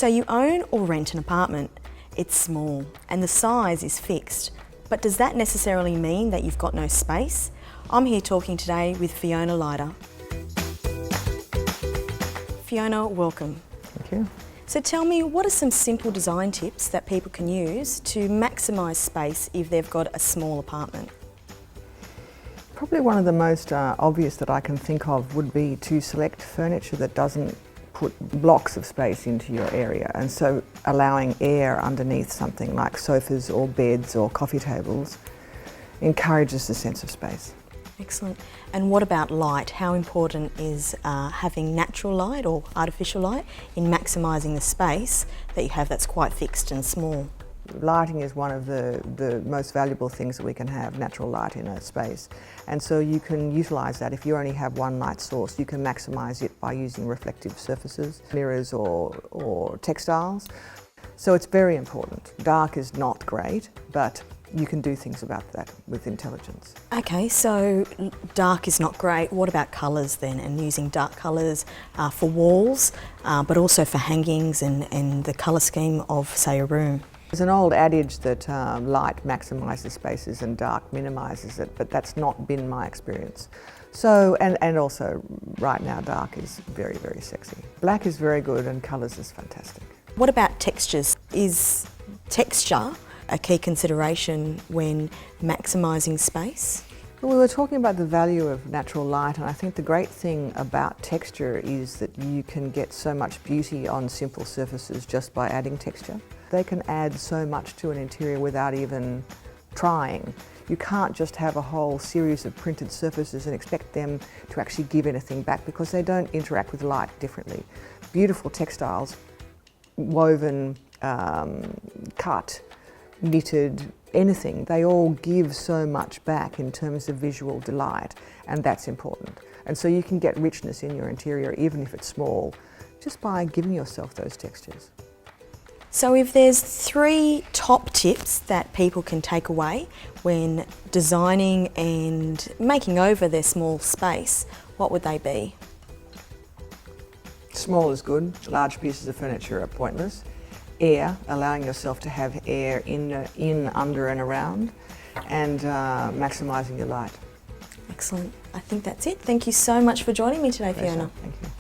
So you own or rent an apartment. It's small and the size is fixed. But does that necessarily mean that you've got no space? I'm here talking today with Fiona Lyda. Fiona, welcome. Thank you. So tell me, what are some simple design tips that people can use to maximise space if they've got a small apartment? Probably one of the most obvious that I can think of would be to select furniture that doesn't put blocks of space into your area, and so allowing air underneath something like sofas or beds or coffee tables encourages a sense of space. Excellent. And what about light? How important is having natural light or artificial light in maximising the space that you have that's quite fixed and small? Lighting is one of the most valuable things that we can have, natural light in a space. And so you can utilise that. If you only have one light source, you can maximise it by using reflective surfaces, mirrors or textiles. So it's very important. Dark is not great, but you can do things about that with intelligence. Okay, so dark is not great. What about colours then, and using dark colours for walls, but also for hangings and the colour scheme of, say, a room? There's an old adage that light maximises spaces and dark minimises it, but that's not been my experience. So, and also right now dark is very, very sexy. Black is very good and colours is fantastic. What about textures? Is texture a key consideration when maximising space? Well, we were talking about the value of natural light, and I think the great thing about texture is that you can get so much beauty on simple surfaces just by adding texture. They can add so much to an interior without even trying. You can't just have a whole series of printed surfaces and expect them to actually give anything back, because they don't interact with light differently. Beautiful textiles, woven, cut, knitted, anything, they all give so much back in terms of visual delight, and that's important. And so you can get richness in your interior, even if it's small, just by giving yourself those textures. So if there's 3 top tips that people can take away when designing and making over their small space, what would they be? Small is good, large pieces of furniture are pointless. Air, allowing yourself to have air in, under and around, and maximising your light. Excellent. I think that's it. Thank you so much for joining me today, Fiona. Thank you.